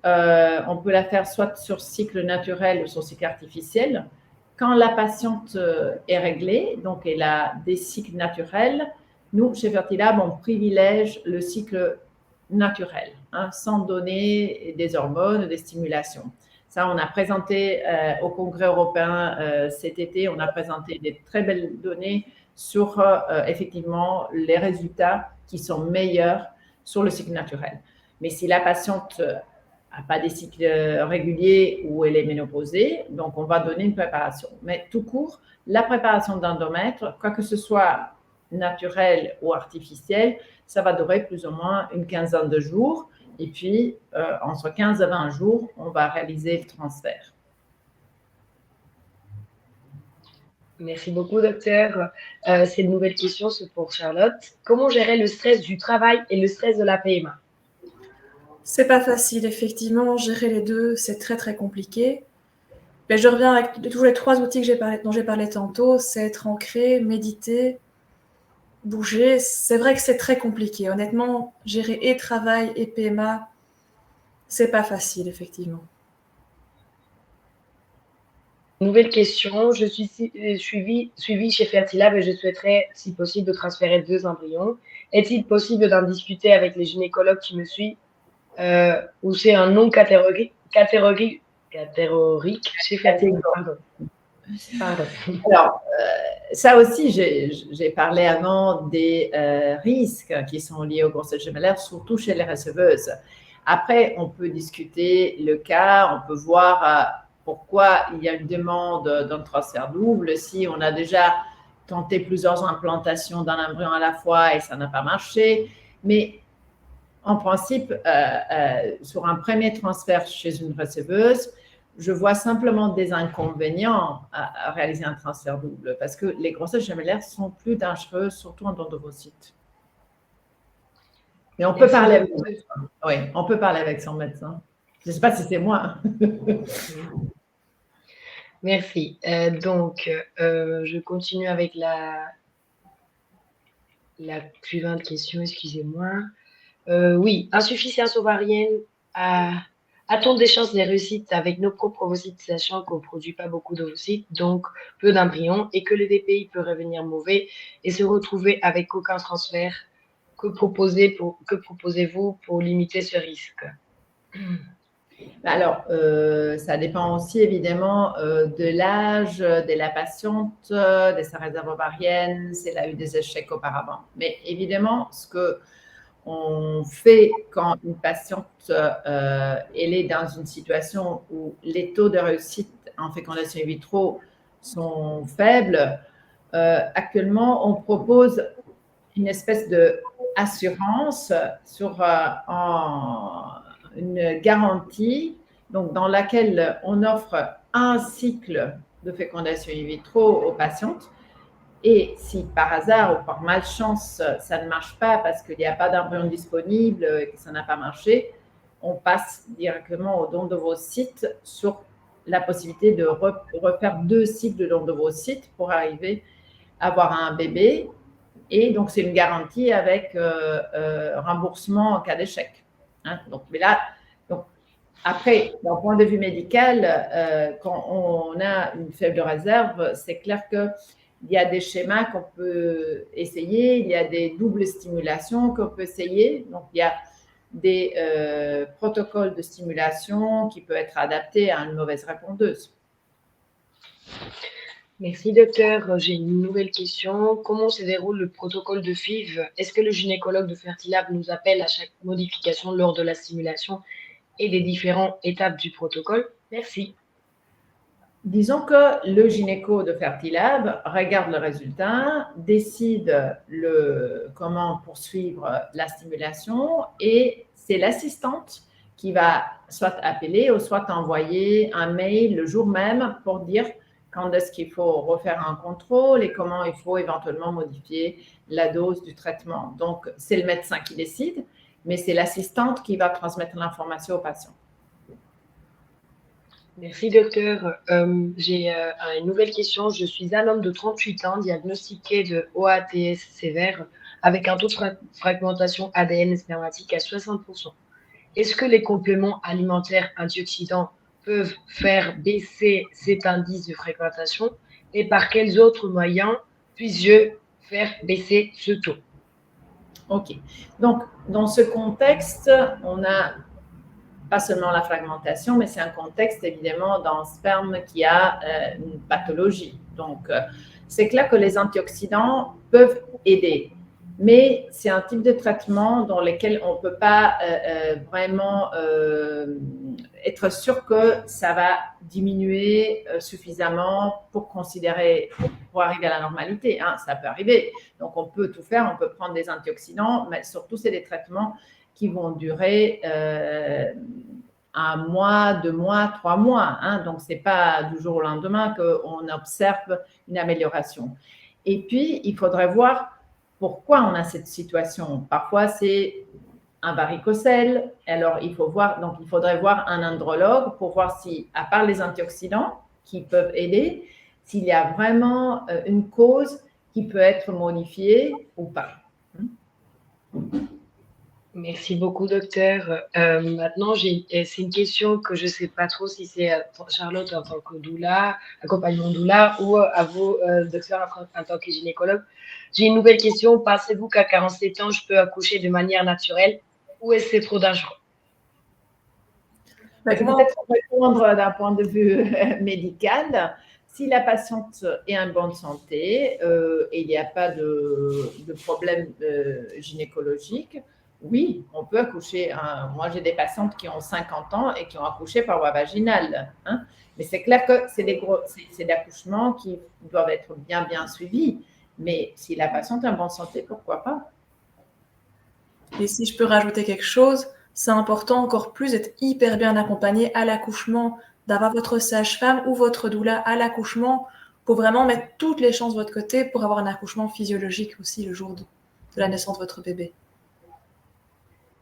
on peut la faire soit sur cycle naturel ou sur cycle artificiel. Quand la patiente est réglée, donc elle a des cycles naturels, nous, chez Fertilab, on privilège le cycle naturel, hein, sans donner des hormones, des stimulations. Ça, on a présenté au Congrès européen cet été, on a présenté des très belles données sur effectivement les résultats qui sont meilleurs sur le cycle naturel. Mais si la patiente n'a pas des cycles réguliers ou elle est ménopausée, donc on va donner une préparation. Mais tout court, la préparation d'endomètre, quoi que ce soit naturel ou artificiel, ça va durer plus ou moins une quinzaine de jours. Et puis, entre 15 et 20 jours, on va réaliser le transfert. Merci beaucoup, docteur. C'est une nouvelle question, c'est pour Charlotte. Comment gérer le stress du travail et le stress de la PMA? C'est pas facile, effectivement. Gérer les deux, c'est très, très compliqué. Mais je reviens avec tous les 3 outils dont j'ai parlé tantôt. C'est être ancré, méditer, bouger. C'est vrai que c'est très compliqué. Honnêtement, gérer et travail et PMA, c'est pas facile, effectivement. Nouvelle question. Je suis suivie chez Fertilab et je souhaiterais, si possible, de transférer 2 embryons. Est-il possible d'en discuter avec les gynécologues qui me suivent ou c'est un non catégorique chez Fertilab? Pardon. Alors, ça aussi, j'ai parlé avant des risques qui sont liés aux grossesses gemellaires, surtout chez les receveuses. Après, on peut discuter le cas, on peut voir pourquoi il y a une demande d'un transfert double, si on a déjà tenté plusieurs implantations d'un embryon à la fois et ça n'a pas marché. Mais en principe, sur un premier transfert chez une receveuse, je vois simplement des inconvénients à réaliser un transfert double parce que les grossesses gemellaires sont plus dangereuses, surtout en don d'ovocytes. Mais on peut parler avec son médecin. Oui, on peut parler avec son médecin. Je ne sais pas si c'est moi. Merci. Donc, je continue avec la suivante question, excusez-moi. Oui, insuffisance ovarienne. A-t-on des chances de réussite avec nos propres ovocytes, sachant qu'on ne produit pas beaucoup d'ovocytes, donc peu d'embryons, et que le DPI peut revenir mauvais et se retrouver avec aucun transfert que proposez-vous pour limiter ce risque? Alors, ça dépend aussi évidemment de l'âge de la patiente, de sa réserve ovarienne, si elle a eu des échecs auparavant. Mais évidemment, ce qu'on fait quand une patiente elle est dans une situation où les taux de réussite en fécondation in vitro sont faibles, actuellement, on propose une espèce d'assurance sur une garantie donc dans laquelle on offre un cycle de fécondation in vitro aux patientes. Et si par hasard ou par malchance, ça ne marche pas parce qu'il n'y a pas d'embryon disponible et que ça n'a pas marché, on passe directement au don d'ovocytes sur la possibilité de refaire 2 cycles de don d'ovocytes pour arriver à avoir un bébé. Et donc, c'est une garantie avec remboursement en cas d'échec. Hein. Donc, mais là, donc, après, d'un point de vue médical, quand on a une faible réserve, c'est clair qu'il y a des schémas qu'on peut essayer, il y a des doubles stimulations qu'on peut essayer. Donc, il y a des protocoles de stimulation qui peuvent être adaptés à une mauvaise répondeuse. Merci, docteur. J'ai une nouvelle question. Comment se déroule le protocole de FIV? Est-ce que le gynécologue de Fertilab nous appelle à chaque modification lors de la stimulation et des différentes étapes du protocole? Merci. Disons que le gynéco de Fertilab regarde le résultat, décide comment poursuivre la stimulation et c'est l'assistante qui va soit appeler ou soit envoyer un mail le jour même pour dire quand est-ce qu'il faut refaire un contrôle et comment il faut éventuellement modifier la dose du traitement. Donc, c'est le médecin qui décide, mais c'est l'assistante qui va transmettre l'information au patient. Merci, docteur. J'ai une nouvelle question. Je suis un homme de 38 ans diagnostiqué de OATS sévère avec un taux de fragmentation ADN spermatique à 60%. Est-ce que les compléments alimentaires antioxydants peuvent faire baisser cet indice de fragmentation et par quels autres moyens puis-je faire baisser ce taux? OK. Donc, dans ce contexte, on a pas seulement la fragmentation, mais c'est un contexte évidemment d'un sperme qui a une pathologie. Donc, c'est clair que les antioxydants peuvent aider, mais c'est un type de traitement dans lequel on ne peut pas vraiment être sûr que ça va diminuer suffisamment pour considérer, pour arriver à la normalité. Hein, ça peut arriver. Donc, on peut tout faire, on peut prendre des antioxydants, mais surtout, c'est des traitements qui vont durer 1 mois, 2 mois, 3 mois. Hein, donc, ce n'est pas du jour au lendemain qu'on observe une amélioration. Et puis, il faudrait voir pourquoi on a cette situation. Parfois, c'est un varicocèle. Alors, il faudrait voir un andrologue pour voir si, à part les antioxydants qui peuvent aider, s'il y a vraiment une cause qui peut être modifiée ou pas. Merci beaucoup, docteur. Maintenant, c'est une question que je ne sais pas trop si c'est Charlotte en tant que doula, accompagnement doula, ou à vous, docteur, en tant que gynécologue. J'ai une nouvelle question. Pensez-vous qu'à 47 ans, je peux accoucher de manière naturelle ou est-ce que c'est trop dangereux? Je vais peut-être répondre d'un point de vue médical. Si la patiente est en bonne santé et il n'y a pas de problème gynécologique, oui, on peut accoucher. Moi, j'ai des patientes qui ont 50 ans et qui ont accouché par voie vaginale. Hein. Mais c'est clair que c'est des accouchements qui doivent être bien suivis. Mais si la patiente est en bonne santé, pourquoi pas? Et si je peux rajouter quelque chose, c'est important encore plus d'être hyper bien accompagné à l'accouchement, d'avoir votre sage-femme ou votre doula à l'accouchement pour vraiment mettre toutes les chances de votre côté pour avoir un accouchement physiologique aussi le jour de la naissance de votre bébé.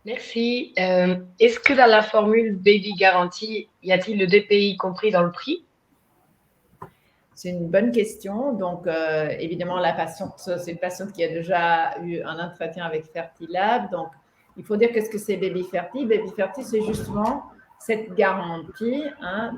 Merci. Est-ce que dans la formule Baby Guarantee, y a-t-il le DPI compris dans le prix? C'est une bonne question. Donc, évidemment, la patiente, c'est une patiente qui a déjà eu un entretien avec Fertilab. Donc, il faut dire qu'est-ce que c'est Baby Ferti. Baby Ferti, c'est justement cette garantie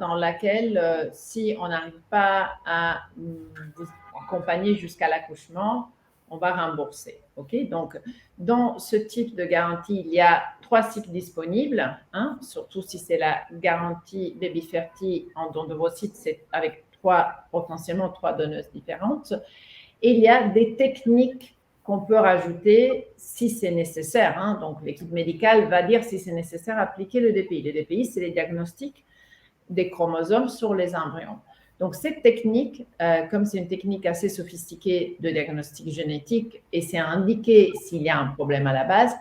dans laquelle, si on n'arrive pas à vous accompagner jusqu'à l'accouchement, on va rembourser. Okay, donc, dans ce type de garantie, il y a 3 cycles disponibles, hein, surtout si c'est la garantie Baby Ferti en don de vos sites, c'est avec potentiellement 3 donneuses différentes. Et il y a des techniques qu'on peut rajouter si c'est nécessaire. Hein. Donc, l'équipe médicale va dire si c'est nécessaire appliquer le DPI. Le DPI, c'est les diagnostics des chromosomes sur les embryons. Donc, cette technique, comme c'est une technique assez sophistiquée de diagnostic génétique et c'est indiqué s'il y a un problème à la base,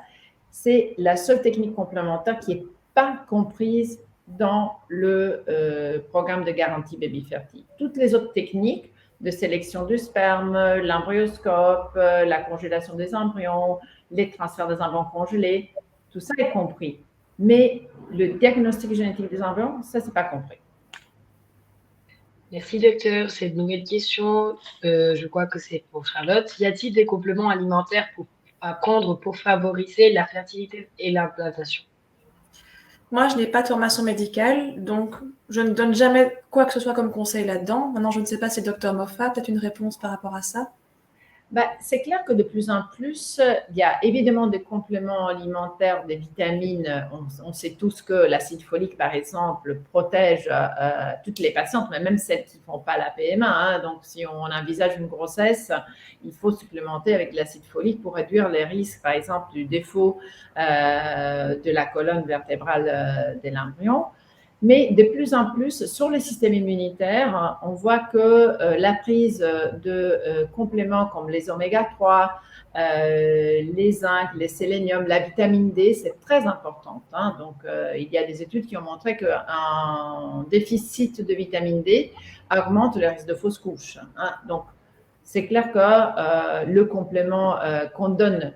c'est la seule technique complémentaire qui n'est pas comprise dans le programme de garantie Baby Ferti. Toutes les autres techniques de sélection du sperme, l'embryoscope, la congélation des embryons, les transferts des embryons congelés, tout ça est compris. Mais le diagnostic génétique des embryons, ça, c'est pas compris. Merci, docteur. Cette nouvelle question, je crois que c'est pour Charlotte. Y a-t-il des compléments alimentaires à prendre pour favoriser la fertilité et l'implantation? Moi, je n'ai pas de formation médicale, donc je ne donne jamais quoi que ce soit comme conseil là-dedans. Maintenant, je ne sais pas si le docteur Moffat a peut-être une réponse par rapport à ça. C'est clair que de plus en plus, il y a évidemment des compléments alimentaires, des vitamines. On sait tous que l'acide folique, par exemple, protège toutes les patientes, mais même celles qui ne font pas la PMA. Hein. Donc, si on envisage une grossesse, il faut supplémenter avec de l'acide folique pour réduire les risques, par exemple, du défaut de la colonne vertébrale de l'embryon. Mais de plus en plus, sur le système immunitaire, on voit que la prise de compléments comme les oméga-3, les zinc, les sélénium, la vitamine D, c'est très importante. Hein. Donc, il y a des études qui ont montré qu'un déficit de vitamine D augmente le risque de fausse couche. Hein. Donc, c'est clair que le complément qu'on donne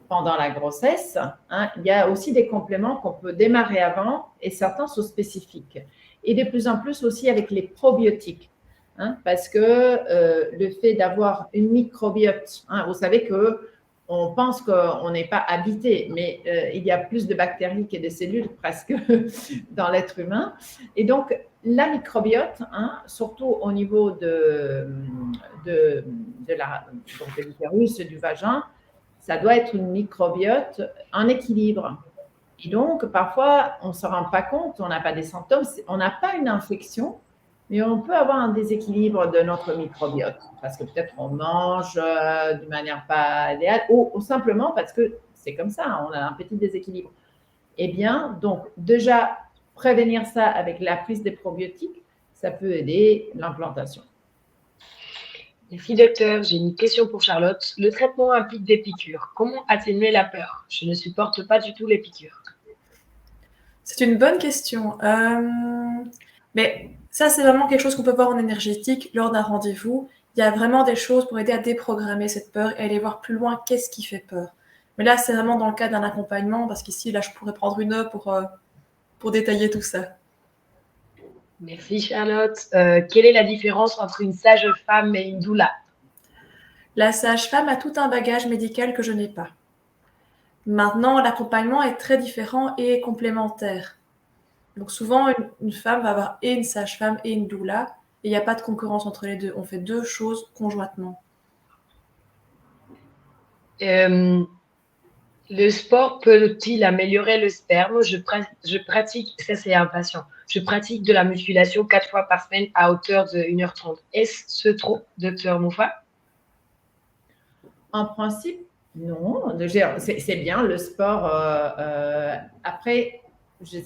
pendant la grossesse, hein, il y a aussi des compléments qu'on peut démarrer avant et certains sont spécifiques. Et de plus en plus aussi avec les probiotiques, hein, parce que le fait d'avoir une microbiote, hein, vous savez qu'on pense qu'on n'est pas habité, mais il y a plus de bactéries que de cellules presque dans l'être humain. Et donc, la microbiote, hein, surtout au niveau de l'utérus, du vagin, ça doit être une microbiote en équilibre. Et donc, parfois, on ne se rend pas compte, on n'a pas des symptômes, on n'a pas une infection, mais on peut avoir un déséquilibre de notre microbiote parce que peut-être on mange d'une manière pas idéale ou simplement parce que c'est comme ça, on a un petit déséquilibre. Eh bien, donc, déjà, prévenir ça avec la prise des probiotiques, ça peut aider l'implantation. Merci, docteur. J'ai une question pour Charlotte. Le traitement implique des piqûres. Comment atténuer la peur? Je ne supporte pas du tout les piqûres. C'est une bonne question. Mais ça, c'est vraiment quelque chose qu'on peut voir en énergétique lors d'un rendez-vous. Il y a vraiment des choses pour aider à déprogrammer cette peur et aller voir plus loin qu'est-ce qui fait peur. Mais là, c'est vraiment dans le cadre d'un accompagnement parce qu'ici, là, je pourrais prendre une heure pour détailler tout ça. Merci, Charlotte. Quelle est la différence entre une sage-femme et une doula? La sage-femme a tout un bagage médical que je n'ai pas. Maintenant, l'accompagnement est très différent et complémentaire. Donc souvent, une femme va avoir et une sage-femme et une doula, et il n'y a pas de concurrence entre les deux. On fait deux choses conjointement. Le sport peut-il améliorer le sperme? Je pratique, ça c'est impatient, je pratique de la musculation 4 fois par semaine à hauteur de 1h30. Est-ce trop, docteur Mouffa? En principe, non. C'est bien le sport. Après, je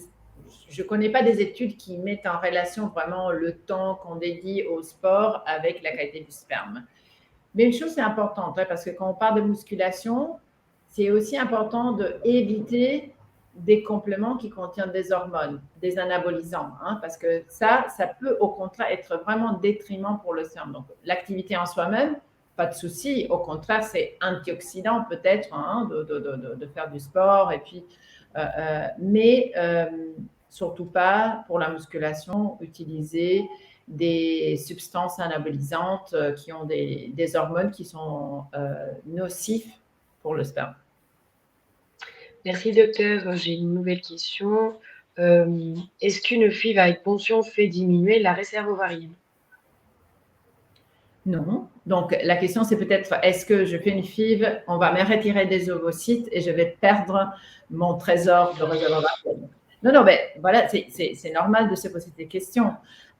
ne connais pas des études qui mettent en relation vraiment le temps qu'on dédie au sport avec la qualité du sperme. Mais une chose est importante, hein, parce que quand on parle de musculation, c'est aussi important d'éviter des compléments qui contiennent des hormones, des anabolisants, hein, parce que ça peut au contraire être vraiment détriment pour le sperme. Donc, l'activité en soi-même, pas de souci. Au contraire, c'est antioxydant peut-être hein, de faire du sport. Et puis, mais surtout pas pour la musculation, utiliser des substances anabolisantes qui ont des hormones qui sont nocifs pour le sperme. Merci, docteur. J'ai une nouvelle question. Est-ce qu'une FIV avec ponction fait diminuer la réserve ovarienne? Non. Donc, la question, c'est peut-être, est-ce que je fais une FIV, on va me retirer des ovocytes et je vais perdre mon trésor de réserve ovarienne? Non, mais voilà, c'est normal de se poser des questions.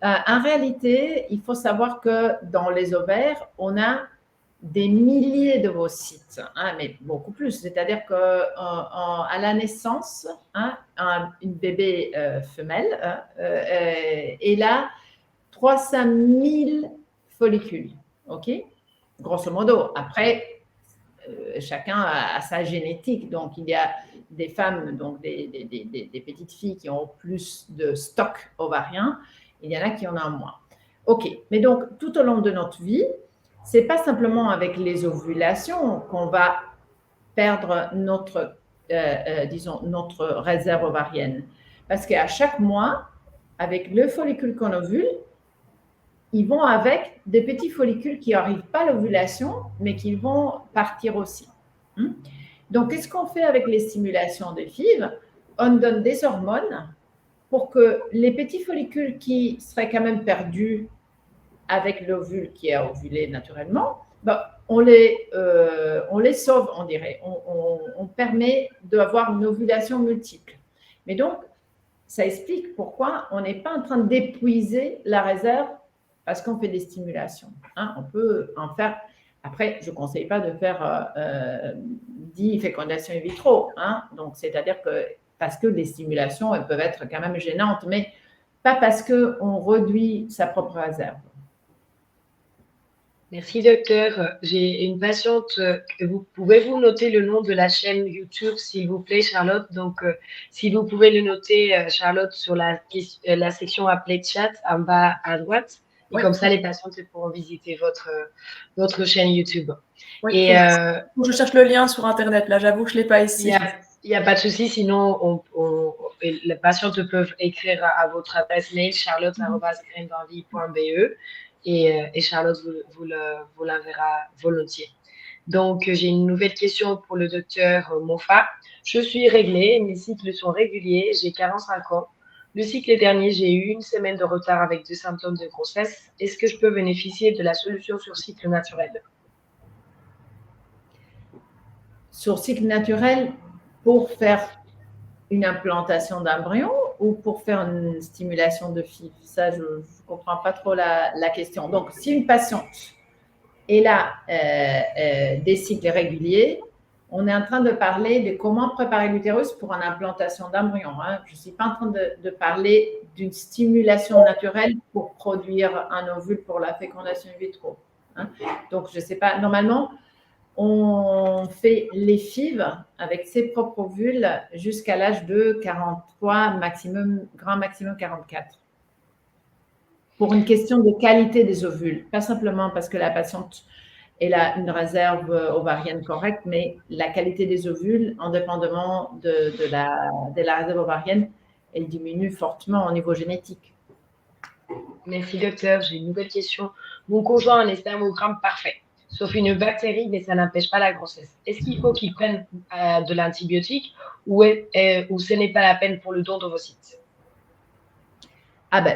En réalité, il faut savoir que dans les ovaires, on a des milliers d'ovocytes, mais beaucoup plus. C'est-à-dire qu'à la naissance, une bébé femelle, elle a 300 000 follicules, ok? Grosso modo. Après, chacun a sa génétique. Donc, il y a des femmes, donc des petites filles qui ont plus de stock ovarien. Il y en a qui en ont moins. Ok. Mais donc, tout au long de notre vie, c'est pas simplement avec les ovulations qu'on va perdre notre, disons, notre réserve ovarienne. Parce qu'à chaque mois, avec le follicule qu'on ovule, ils vont avec des petits follicules qui n'arrivent pas à l'ovulation, mais qui vont partir aussi. Donc, qu'est-ce qu'on fait avec les stimulations de FIV? On donne des hormones pour que les petits follicules qui seraient quand même perdus avec l'ovule qui a ovulé naturellement, on les sauve, on dirait. On permet d'avoir une ovulation multiple. Mais donc, ça explique pourquoi on n'est pas en train d'épuiser la réserve parce qu'on fait des stimulations. On peut en faire. Après, je ne conseille pas de faire 10 fécondations in vitro. Donc, c'est-à-dire que parce que les stimulations, elles peuvent être quand même gênantes, mais pas parce qu'on réduit sa propre réserve. Merci, docteur. J'ai une patiente. Vous pouvez-vous noter le nom de la chaîne YouTube, s'il vous plaît, Charlotte? Donc, si vous pouvez le noter, Charlotte, sur la section appelée chat en bas à droite. Et oui. Comme ça, les patientes pourront visiter votre chaîne YouTube. Oui, et je cherche le lien sur Internet. Là, j'avoue que je ne l'ai pas ici. Il n'y a pas de souci. Sinon, les patientes peuvent écrire à votre adresse mail charlotte@graindenvie.be. Et Charlotte vous l'enverra volontiers. Donc, j'ai une nouvelle question pour le docteur Moffat. Je suis réglée, mes cycles sont réguliers, j'ai 45 ans. Le cycle dernier, j'ai eu une semaine de retard avec 2 symptômes de grossesse. Est-ce que je peux bénéficier de la solution sur cycle naturel? Sur cycle naturel, pour faire une implantation d'embryon ou pour faire une stimulation de FIV? Ça, je ne comprends pas trop la question. Donc, si une patiente est là des cycles réguliers, on est en train de parler de comment préparer l'utérus pour une implantation d'embryon. Je ne suis pas en train de parler d'une stimulation naturelle pour produire un ovule pour la fécondation in vitro. Donc, je ne sais pas. Normalement, on fait les FIV avec ses propres ovules jusqu'à l'âge de 43, grand maximum 44. Pour une question de qualité des ovules, pas simplement parce que la patiente elle a une réserve ovarienne correcte, mais la qualité des ovules, indépendamment de la réserve ovarienne, elle diminue fortement au niveau génétique. Merci docteur, j'ai une nouvelle question. Mon conjoint a un spermogramme parfait, sauf une bactérie, mais ça n'empêche pas la grossesse. Est-ce qu'il faut qu'il prenne de l'antibiotique ou ce n'est pas la peine pour le don d'ovocytes?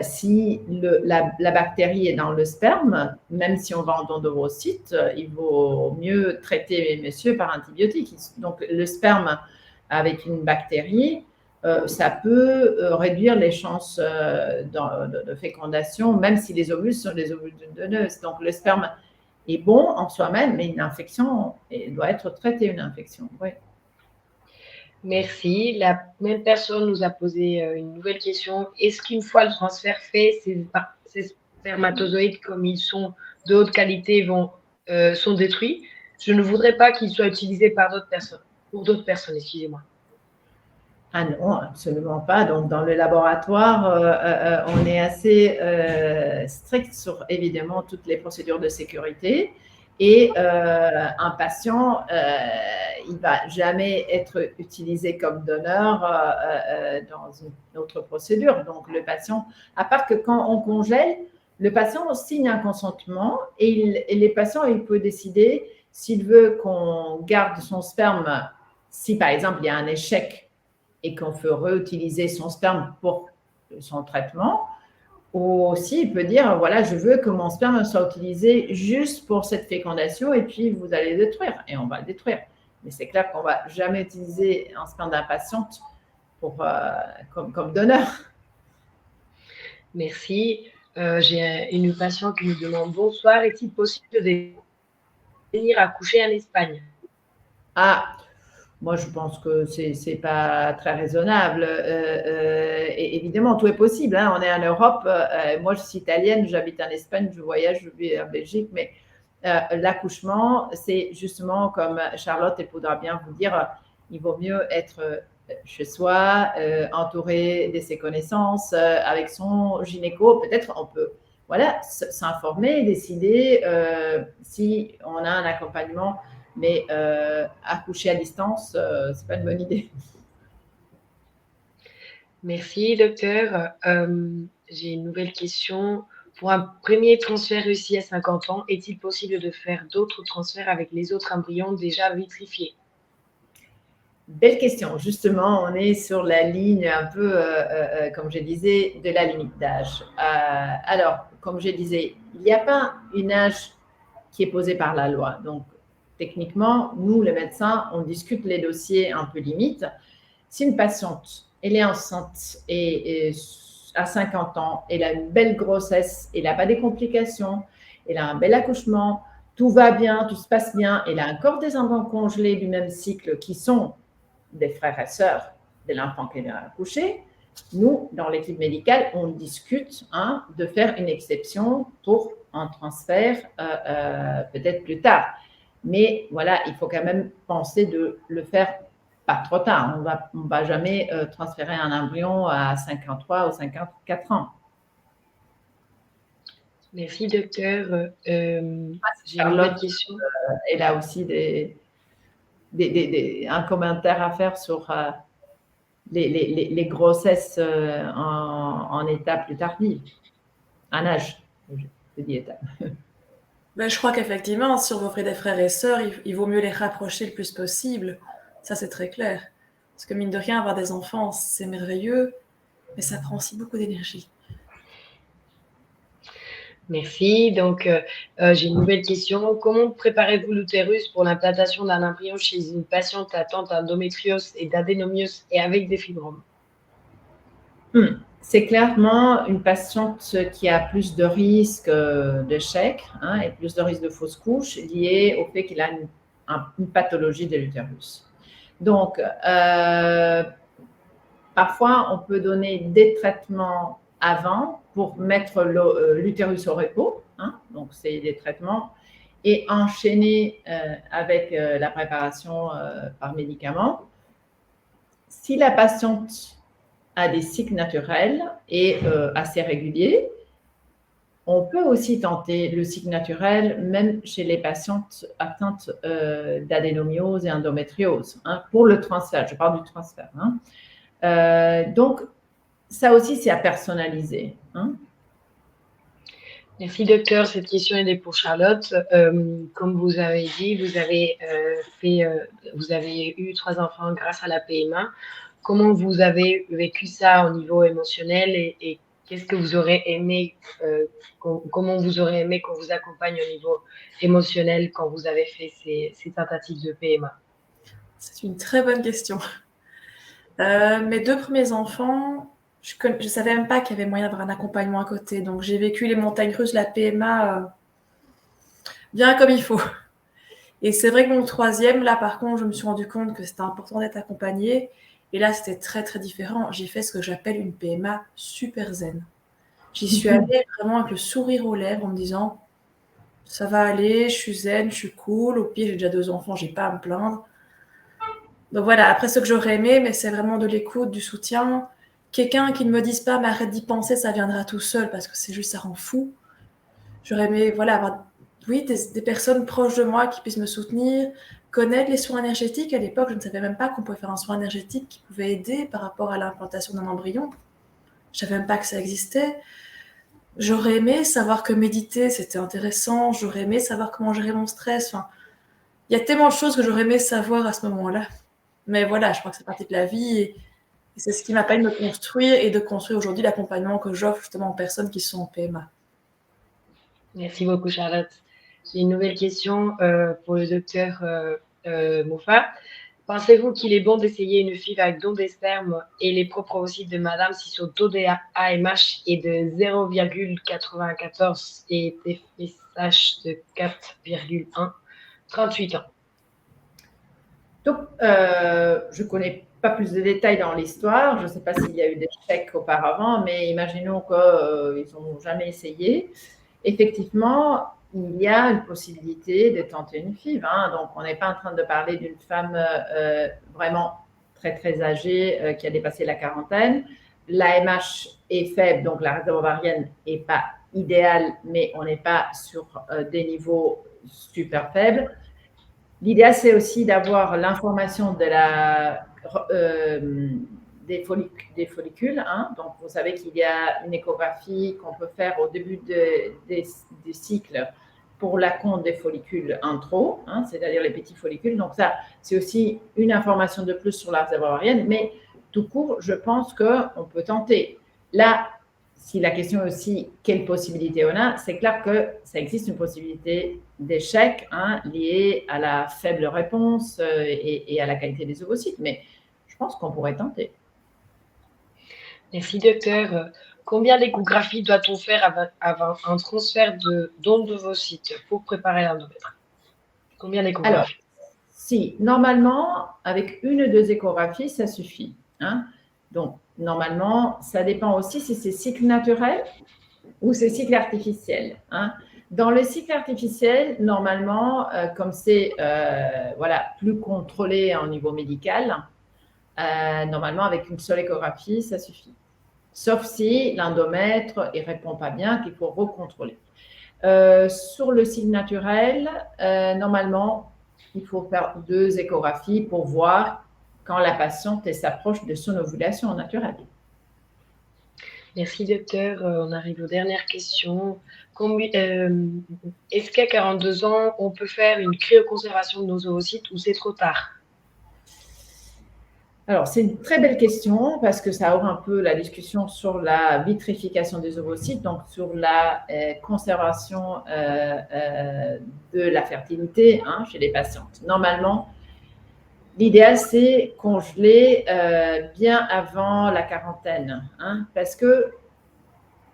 Si la bactérie est dans le sperme, même si on va en don d'ovocytes, il vaut mieux traiter monsieur par antibiotique. Donc, le sperme avec une bactérie, ça peut réduire les chances de fécondation, même si les ovules sont des ovules d'une donneuse. Donc, le sperme est bon en soi-même, mais une infection doit être traitée, une infection. Oui. Merci. La même personne nous a posé une nouvelle question. Est-ce qu'une fois le transfert fait, ces spermatozoïdes, comme ils sont de haute qualité, sont détruits? Je ne voudrais pas qu'ils soient utilisés par d'autres personnes, pour d'autres personnes, excusez-moi. Ah non, absolument pas. Donc, dans le laboratoire, on est assez strict sur, évidemment, toutes les procédures de sécurité. Et un patient, il ne va jamais être utilisé comme donneur dans une autre procédure. Donc, le patient, à part que quand on congèle, le patient signe un consentement et les patients, il peut décider s'il veut qu'on garde son sperme, si par exemple il y a un échec et qu'on veut réutiliser son sperme pour son traitement, Ou aussi, il peut dire, voilà, je veux que mon sperme soit utilisé juste pour cette fécondation et puis vous allez le détruire. Et on va le détruire. Mais c'est clair qu'on ne va jamais utiliser un sperme d'un patient comme donneur. Merci. J'ai une patiente qui nous demande: bonsoir, est-il possible de venir accoucher en Espagne? Ah, moi, je pense que c'est pas très raisonnable. Et évidemment, tout est possible. Hein. On est en Europe. Moi, je suis italienne, j'habite en Espagne, je voyage, je vis en Belgique. Mais l'accouchement, c'est justement comme Charlotte, elle pourra bien vous dire, il vaut mieux être chez soi, entouré de ses connaissances, avec son gynéco. Peut-être on peut s'informer, décider si on a un accompagnement. Mais accoucher à distance, c'est pas une bonne idée. Merci, docteur. J'ai une nouvelle question. Pour un premier transfert réussi à 50 ans, est-il possible de faire d'autres transferts avec les autres embryons déjà vitrifiés? Belle question. Justement, on est sur la ligne un peu, comme je disais, de la limite d'âge. Alors, comme je disais, il n'y a pas une âge qui est posé par la loi. Donc, techniquement, nous, les médecins, on discute les dossiers un peu limites. Si une patiente, elle est enceinte et à 50 ans, elle a une belle grossesse, elle n'a pas des complications, elle a un bel accouchement, tout va bien, tout se passe bien, elle a encore des enfants congelés du même cycle qui sont des frères et sœurs de l'enfant qu'elle a accouché, nous, dans l'équipe médicale, on discute de faire une exception pour un transfert peut-être plus tard. Mais voilà, il faut quand même penser de le faire pas trop tard. On va jamais transférer un embryon à 53 ou 54 ans. Merci, docteur. J'ai une Charlotte, autre question. elle a aussi un commentaire à faire sur les grossesses en état plus tardif, en âge, je dis état. Ben, je crois qu'effectivement, si on veut offrir des frères et sœurs, il vaut mieux les rapprocher le plus possible. Ça, c'est très clair. Parce que mine de rien, avoir des enfants, c'est merveilleux, mais ça prend aussi beaucoup d'énergie. Merci. Donc, j'ai une nouvelle question. Comment préparez-vous l'utérus pour l'implantation d'un embryon chez une patiente atteinte d'endométriose et d'adénomiose et avec des fibromes? C'est clairement une patiente qui a plus de risques d'échec et plus de risques de fausse couche liés au fait qu'il a une pathologie de l'utérus. Donc, parfois, on peut donner des traitements avant pour mettre l'utérus au repos. Donc, c'est des traitements et enchaîner avec la préparation par médicaments. Si la patiente a des cycles naturels et assez réguliers, on peut aussi tenter le cycle naturel même chez les patientes atteintes d'adénomiose et endométriose pour le transfert. Je parle du transfert. Donc, ça aussi, c'est à personnaliser. Merci, docteur. Cette question est pour Charlotte. Comme vous avez dit, vous avez eu 3 enfants grâce à la PMA. Comment vous avez vécu ça au niveau émotionnel et qu'est-ce que vous aurez aimé, comment vous aurez aimé qu'on vous accompagne au niveau émotionnel quand vous avez fait ces tentatives de PMA? C'est une très bonne question. Mes 2 premiers enfants, je savais même pas qu'il y avait moyen d'avoir un accompagnement à côté. Donc, j'ai vécu les montagnes russes de la PMA bien comme il faut. Et c'est vrai que mon 3e, là, par contre, je me suis rendu compte que c'était important d'être accompagnée. Et là, c'était très, très différent. J'ai fait ce que j'appelle une PMA super zen. J'y suis allée vraiment avec le sourire aux lèvres en me disant « ça va aller, je suis zen, je suis cool. Au pire, j'ai déjà 2 enfants, j'ai pas à me plaindre. » Donc voilà, après ce que j'aurais aimé, mais c'est vraiment de l'écoute, du soutien. Quelqu'un qui ne me dise pas « mais arrête d'y penser, ça viendra tout seul » parce que c'est juste, ça rend fou. J'aurais aimé avoir des personnes proches de moi qui puissent me soutenir, connaître les soins énergétiques. À l'époque, je ne savais même pas qu'on pouvait faire un soin énergétique qui pouvait aider par rapport à l'implantation d'un embryon. Je ne savais même pas que ça existait. J'aurais aimé savoir que méditer, c'était intéressant. J'aurais aimé savoir comment gérer mon stress. Enfin, il y a tellement de choses que j'aurais aimé savoir à ce moment-là. Mais voilà, je crois que c'est partie de la vie. Et c'est ce qui m'a permis de me construire et de construire aujourd'hui l'accompagnement que j'offre justement aux personnes qui sont en PMA. Merci beaucoup, Charlotte. J'ai une nouvelle question pour le docteur Mouffa. Pensez-vous qu'il est bon d'essayer une FIV avec don des spermes et les propres ovocytes de madame si son taux d'AMH est de 0,94 et TFSH de 4,1, 38 ans? Donc, je ne connais pas plus de détails dans l'histoire. Je ne sais pas s'il y a eu des chèques auparavant, mais imaginons qu'ils n'ont jamais essayé. Effectivement, il y a une possibilité de tenter une FIV. Donc, on n'est pas en train de parler d'une femme vraiment très, très âgée qui a dépassé la quarantaine. L'AMH est faible, donc la réserve ovarienne n'est pas idéale, mais on n'est pas sur des niveaux super faibles. L'idéal, c'est aussi d'avoir l'information des follicules. Donc, vous savez qu'il y a une échographie qu'on peut faire au début des cycles pour la compte des follicules intra, c'est-à-dire les petits follicules. Donc, ça, c'est aussi une information de plus sur la réserve ovarienne. Mais tout court, je pense qu'on peut tenter. Là, si la question est aussi quelle possibilité on a, c'est clair que ça existe une possibilité d'échec liée à la faible réponse et à la qualité des ovocytes, mais je pense qu'on pourrait tenter. Merci, docteur. Combien d'échographies doit-on faire avant un transfert de don d'ovocytes pour préparer l'endomètre? Combien d'échographies? Alors, si, normalement, avec une ou deux échographies, ça suffit. Donc, normalement, ça dépend aussi si c'est cycle naturel ou c'est cycle artificiel. Dans le cycle artificiel, normalement, comme c'est plus contrôlé au niveau médical, normalement, avec une seule échographie, ça suffit. Sauf si l'endomètre ne répond pas bien, qu'il faut recontrôler. Sur le cycle naturel, normalement, il faut faire 2 échographies pour voir quand la patiente s'approche de son ovulation naturelle. Merci, docteur. On arrive aux dernières questions. Est-ce qu'à 42 ans, on peut faire une cryoconservation de nos ovocytes ou c'est trop tard? Alors, c'est une très belle question parce que ça ouvre un peu la discussion sur la vitrification des ovocytes, donc sur la conservation de la fertilité chez les patientes. Normalement, l'idéal, c'est congeler bien avant la quarantaine parce que,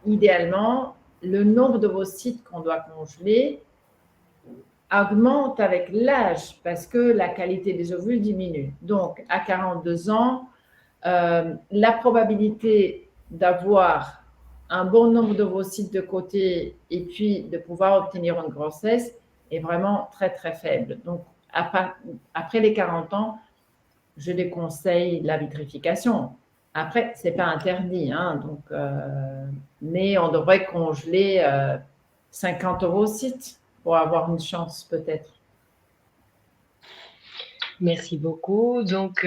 idéalement, le nombre d'ovocytes qu'on doit congeler augmente avec l'âge parce que la qualité des ovules diminue. Donc, à 42 ans, la probabilité d'avoir un bon nombre d'ovocytes de côté et puis de pouvoir obtenir une grossesse est vraiment très, très faible. Donc, après les 40 ans, je déconseille la vitrification. Après, ce n'est pas interdit, mais on devrait congeler 50 ovocytes pour avoir une chance peut-être. Merci beaucoup. Donc,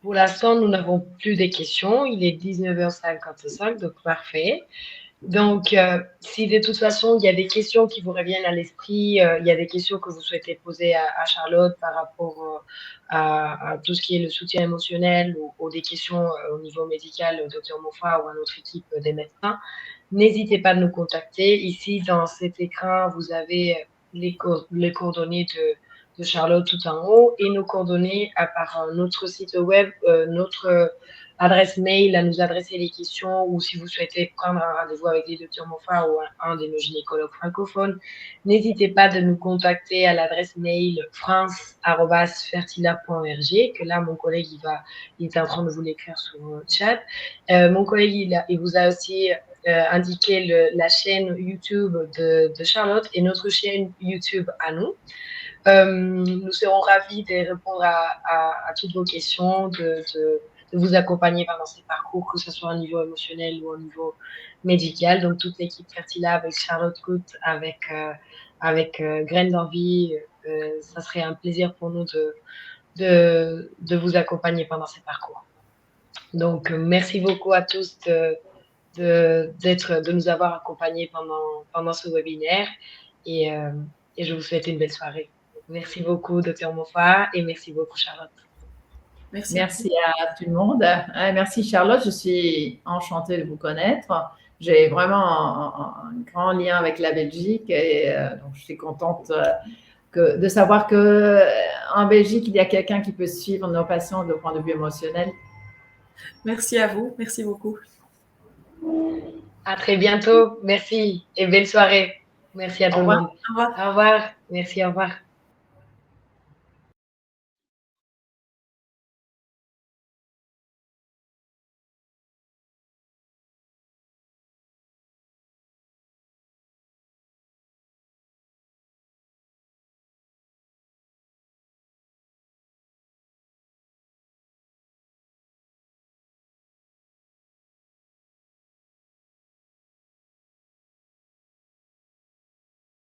pour l'instant, nous n'avons plus de questions. Il est 19h55, donc parfait. Donc, si de toute façon, il y a des questions qui vous reviennent à l'esprit, il y a des questions que vous souhaitez poser à Charlotte par rapport à tout ce qui est le soutien émotionnel ou des questions au niveau médical au Dr Mouffa ou à notre équipe des médecins, n'hésitez pas à nous contacter. Ici, dans cet écran, vous avez les coordonnées de Charlotte tout en haut et nos coordonnées par notre site web, notre adresse mail à nous adresser les questions ou si vous souhaitez prendre un rendez-vous avec les Dr Mouffa ou un de nos gynécologues francophones, n'hésitez pas de nous contacter à l'adresse mail france@fertila.org que là, mon collègue, il est en train de vous l'écrire sur le chat. Mon collègue, il vous a aussi indiqué la chaîne YouTube de Charlotte et notre chaîne YouTube à nous. Nous serons ravis de répondre à toutes vos questions, de vous accompagner pendant ces parcours, que ce soit au niveau émotionnel ou au niveau médical. Donc, toute l'équipe Fertila avec Charlotte Coute, avec Graines d'Envie, ça serait un plaisir pour nous de vous accompagner pendant ces parcours. Donc, merci beaucoup à tous de nous avoir accompagnés pendant ce webinaire et je vous souhaite une belle soirée. Merci beaucoup, Dr Mouffa, et merci beaucoup, Charlotte. Merci. Merci à tout le monde. Merci Charlotte, je suis enchantée de vous connaître. J'ai vraiment un grand lien avec la Belgique et donc je suis contente de savoir qu'en Belgique, il y a quelqu'un qui peut suivre nos patients de point de vue émotionnel. Merci à vous, merci beaucoup. À très bientôt. Merci et belle soirée. Merci à tout le monde. Au revoir. Au revoir. Merci, au revoir.